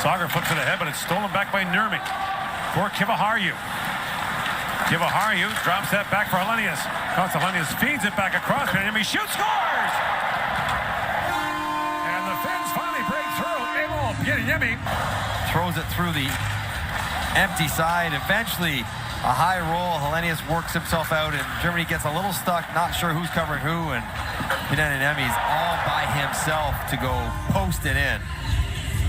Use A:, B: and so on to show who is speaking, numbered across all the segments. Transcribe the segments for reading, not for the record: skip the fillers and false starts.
A: Sager flips it ahead, but it's stolen back by Nurmi. For Kivaharju. Kivaharju drops that back for Helenius. Helenius feeds it back across. Niemi shoots, scores! And the Finns finally break through. Niemi
B: throws it through the empty side. Eventually, a high roll. Helenius works himself out, and Germany gets a little stuck, not sure who's covering who, and Niemi's all by himself to go post it in.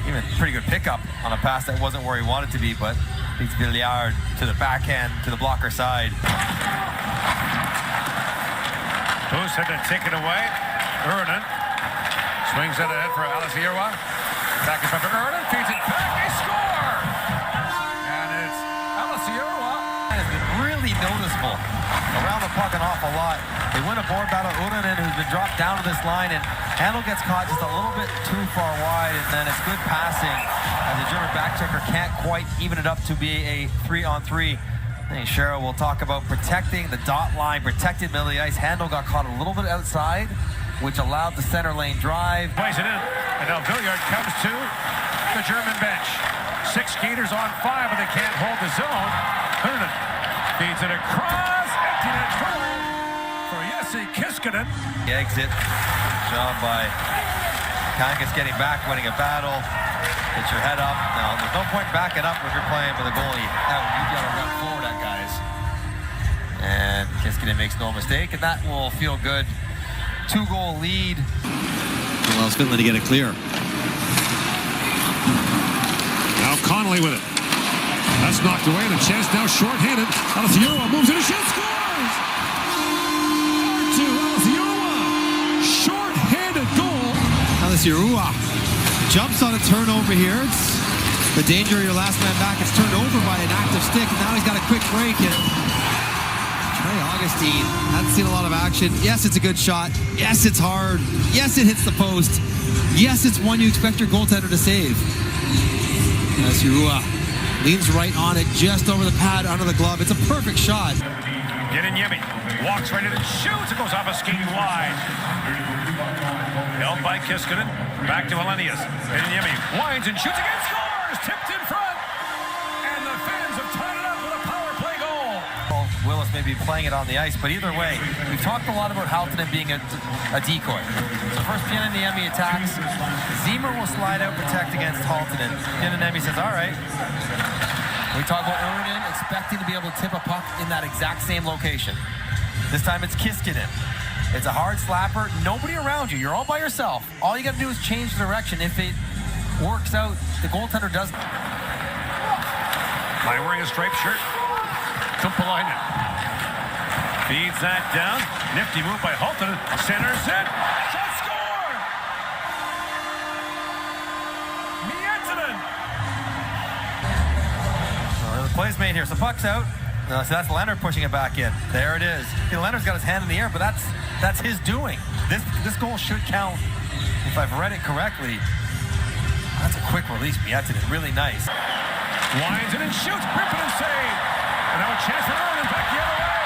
B: Even pretty good pickup on a pass that wasn't where he wanted to be, but beats Villiard to the backhand, to the blocker side.
A: Boost had to take it away. Yrinen swings it ahead for Alasiirwa. Back in front of Yrinen, feeds it back, they score! And it's Alasiirwa.
B: Has been really noticeable around the puck an awful lot. They win a board battle. Yrinen, who's been dropped down to this line, and Handel gets caught just a little bit too far wide, and then it's good passing as the German backchecker can't quite even it up to be a 3-on-3. I think Cheryl will talk about protecting the dot line, protected middle of the ice. Handel got caught a little bit outside, which allowed the center lane drive.
A: Plays it in, and now Villiard comes to the German bench. 6 skaters on 5, but they can't hold the zone. Yrinen feeds it across, empty net for Jesse Kiskinen.
B: The exit, job by Kangas getting back, winning a battle. Get your head up. Now, there's no point backing up when you're playing with a goalie. You gotta run forward at guys. And Kiskinen makes no mistake, and that will feel good. 2-goal lead.
C: Allows Finland to get it clear.
A: Now Connolly with it. That's knocked away, and a chance now shorthanded. Alasiirwa moves in and shoots, scores! 4-2, Alasiirwa. Shorthanded goal.
C: Alasiirwa jumps on a turnover here. It's the danger of your last man back. It's turned over by an active stick, and now he's got a quick break. And Trey Augustine hasn't seen a lot of action. Yes, it's a good shot. Yes, it's hard. Yes, it hits the post. Yes, it's one you expect your goaltender to save. Alasiirwa leans right on it, just over the pad, under the glove. It's a perfect shot.
A: Niemi walks right in and shoots. It goes off a skate wide. Held by Kiskinen. Back to Helenius. Niemi winds and shoots again. Scores! Tipped in front. And the Finns have tied it up with a power play goal.
B: Willis may be playing it on the ice, but either way, we've talked a lot about Halttunen being a decoy. So first Niemi attacks. Zimmer will slide out, protect against Halttunen. Niemi says, all right. We talk about Yrinen expecting to be able to tip a puck in that exact same location. This time it's Kiskinen. It's a hard slapper. Nobody around you. You're all by yourself. All you got to do is change the direction. If it works out, the goaltender doesn't.
A: By wearing a striped shirt, Kumpalainen feeds that down. Nifty move by Halttunen. Centers it. Shot, score! Miettinen.
B: The play's made here. So puck's out. So that's Leonard pushing it back in. There it is. Leonard's got his hand in the air, but that's his doing. This goal should count, if I've read it correctly. That's a quick release, Miettinen. Really nice.
A: Winds it and shoots. Rimpinen save. And now a chance for Yrinen back the other way.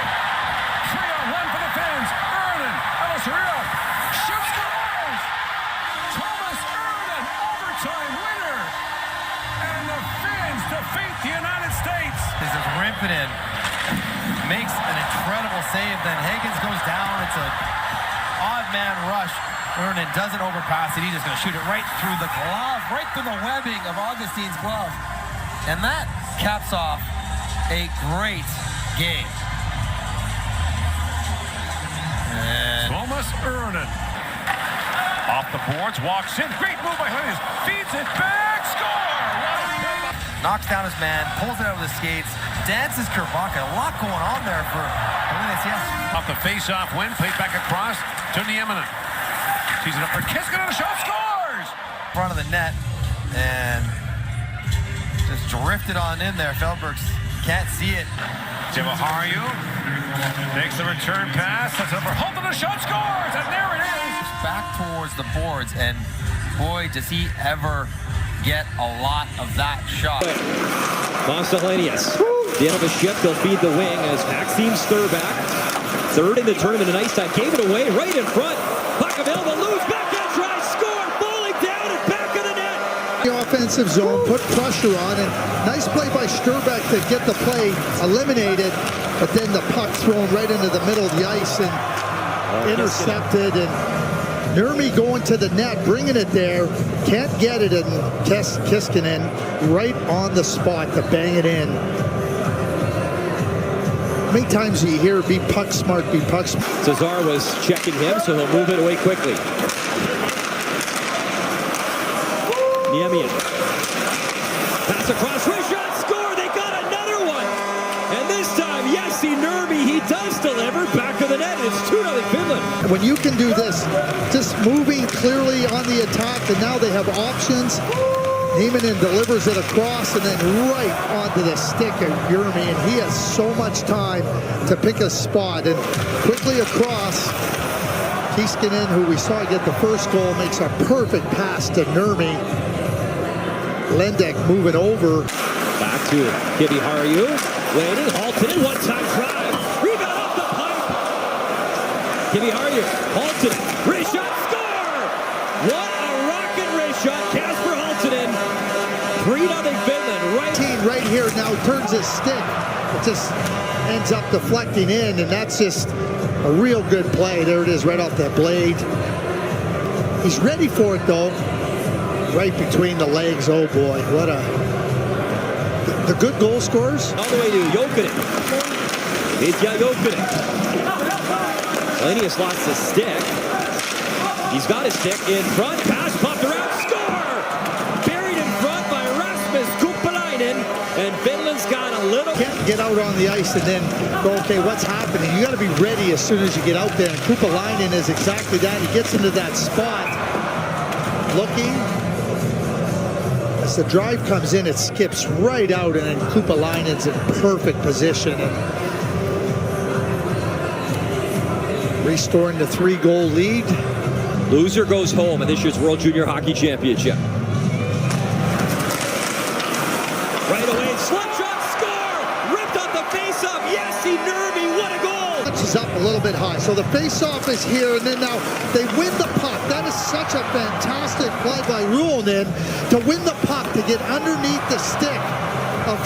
A: 3-on-1 for the Finns. Yrinen. Alasiirwa shoots, scores. Thomas Yrinen, overtime winner. And the Finns defeat the United States.
B: This is Rimpinen. Makes an incredible save. Then Higgins goes down. It's an odd man rush. Yrinen doesn't overpass it. He's just going to shoot it right through the glove, right through the webbing of Augustine's glove. And that caps off a great game. And
A: Thomas Yrinen off the boards, walks in. Great move by Helenius. Feeds it back. Score!
B: knocks down his man, pulls it out with his skates, dances Kerbaka. A lot going on there for Helenius, yes.
A: Off the face-off win, played back across to Nieminen. Tees it up for Kiskinen on a shot, scores!
B: Front of the net, and just drifted on in there. Feldbergs can't see it.
A: Kivaharju makes the return pass, sets it up for Holt on a shot, scores! And there it is!
B: Back towards the boards, and boy, does he ever get a lot of that shot.
D: Helenius. The end of a shift, they'll feed the wing as Maxime Sturback, third in the tournament in ice time, gave it away right in front. Puck available, loose, backhand try, score, falling down and back of the net.
E: offensive zone, put pressure on, and nice play by Sturbeck to get the play eliminated, but then the puck thrown right into the middle of the ice and intercepted, and Nurmi going to the net, bringing it there, can't get it, and Kiskinen right on the spot to bang it in. How many times do you hear be puck smart, be puck smart?
D: Cesar was checking him, so he'll move it away quickly. Niemian. Pass across, shot, score! They got another one! And this time, Jesse Nurmi, he does deliver back of the net, and it's 2-0 Finland.
E: When you can do this, just moving clearly on the attack, and now they have options. Niemian delivers it across and then right onto the stick of Nurmi, and he has so much time to pick a spot. And quickly across, Kiskinen, who we saw get the first goal, makes a perfect pass to Nurmi. Lendek moving over.
D: Back to Kivi Harju. Waiting, halted, one-time drive. Rebound off the pipe. Kivi Harju, halted. Wrist shot, score! What a rocket wrist shot. Kasper Haltinen. 3-0 Finland.
E: Right here now turns his stick. It just ends up deflecting in, and that's just a real good play. There it is, right off that blade. He's ready for it, though. Right between the legs. Oh boy, what a... The good goal scorers.
D: All the way to Jokinen. He's got Jokinen. Lanius lost his stick. He's got his stick in front. Pass popped around. Score! Buried in front by Rasmus Kupalainen. And Finland's got a little...
E: Can't get out on the ice and then go, okay, what's happening? You got to be ready as soon as you get out there. And Kupalainen is exactly that. He gets into that spot. Looking. As the drive comes in, it skips right out, and then Kupalainen's in perfect position. And restoring the 3-goal lead.
D: Loser goes home in this year's World Junior Hockey Championship. Right away, slingshot, score! Ripped off the face-off, Jesse Nurmi, what a goal!
E: Touches up a little bit high, so the face-off is here, and then now they win the puck. That is such a fantastic play by Ruonen to win the puck, to get underneath the stick of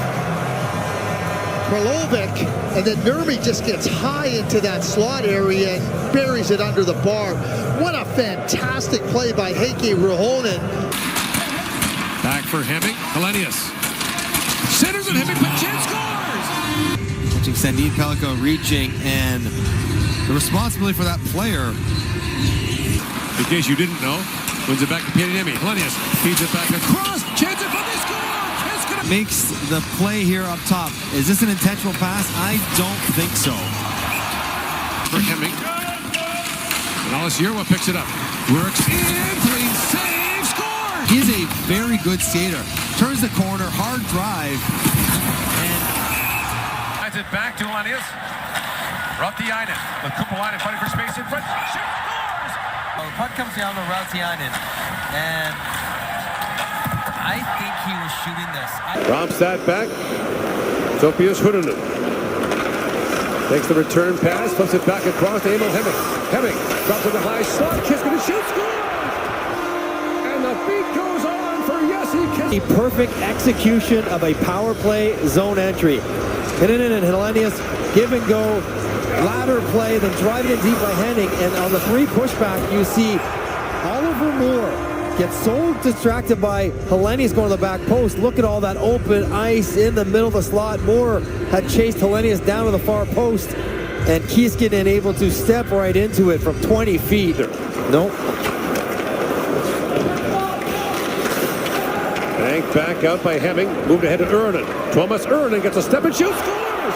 E: Kralovic, and then Nurmi just gets high into that slot area and buries it under the bar. What a fantastic play by Heikki Ruonen.
A: Back for Hemming. Helenius. Centers and Hemming. Pachin scores!
C: Watching Sandin Pellikka reaching, and the responsibility for that player.
A: In case you didn't know, wins it back to Pieniemi. Helenius feeds it back across. Chance it for the score!
C: Makes the play here up top. Is this an intentional pass? I don't think so.
A: For Hemming. And Alice Yerwa picks it up. Works in, clean save, scores!
C: He's a very good skater. Turns the corner, hard drive. And
A: Finds it back to Helenius. Rautiainen with Kupalainen fighting for space in front. Shoot, scores!
B: Well, the puck comes down to Rautiainen, and I think he was shooting this.
F: Drops that back. Topias Hurinen takes the return pass, flips it back across to Emil Hemming. Hemming drops it to high slot. Kiskinen shoots, scores! And the beat goes on for Jesse Kiskinen.
D: A perfect execution of a power play zone entry. Hinen and Helenius give and go, ladder play, then driving it deep by Henning, and on the 3 pushback you see Oliver Moore gets so distracted by Helenius going to the back post. Look at all that open ice in the middle of the slot. Moore had chased Helenius down to the far post, and Kiskinen able to step right into it from 20 feet. Nope.
F: Banked back out by Hemming. Moved ahead to Yrnen. Thomas Yrnen gets a step and shoots. Scores!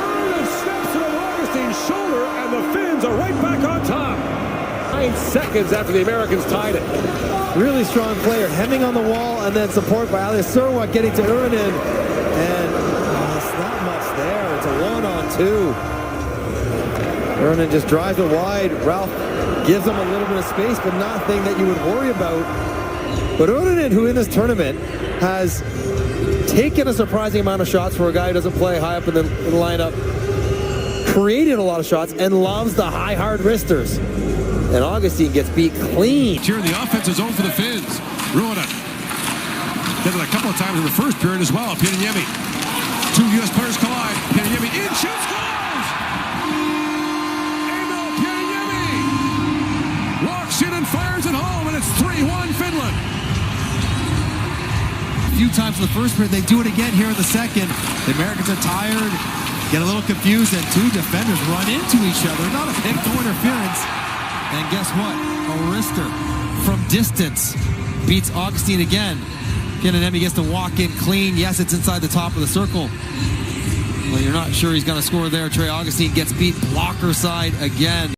F: Yrnen steps to Augustine's shoulder, and the Finns are right back on top. 9 seconds after the Americans tied it.
D: Really strong player. Hemming on the wall, and then support by Alice Surwa getting to Yrnen. And it's not much there. It's a 1-on-2. Yrnen just drives it wide. Ralph gives him a little bit of space, but nothing that you would worry about. But Yrnen, who in this tournament has taken a surprising amount of shots for a guy who doesn't play high up in the lineup, created a lot of shots, and loves the high, hard wristers. And Augustine gets beat clean.
A: Here in the offensive zone for the Finns. Ruonen
F: Did it a couple of times in the first period as well. Pieniemi. Two U.S. players collide. Pieniemi in, shoots, scores! Emil Pieniemi walks in and fires it home, and it's 3-1 Finland.
C: A few times in the first period, they do it again here in the second. The Americans are tired, get a little confused, and two defenders run into each other. Not a big no interference. And guess what? A wrister from distance beats Augustine again. Pieniemi gets to walk in clean. Yes, it's inside the top of the circle. Well, you're not sure he's going to score there. Trey Augustine gets beat blocker side again.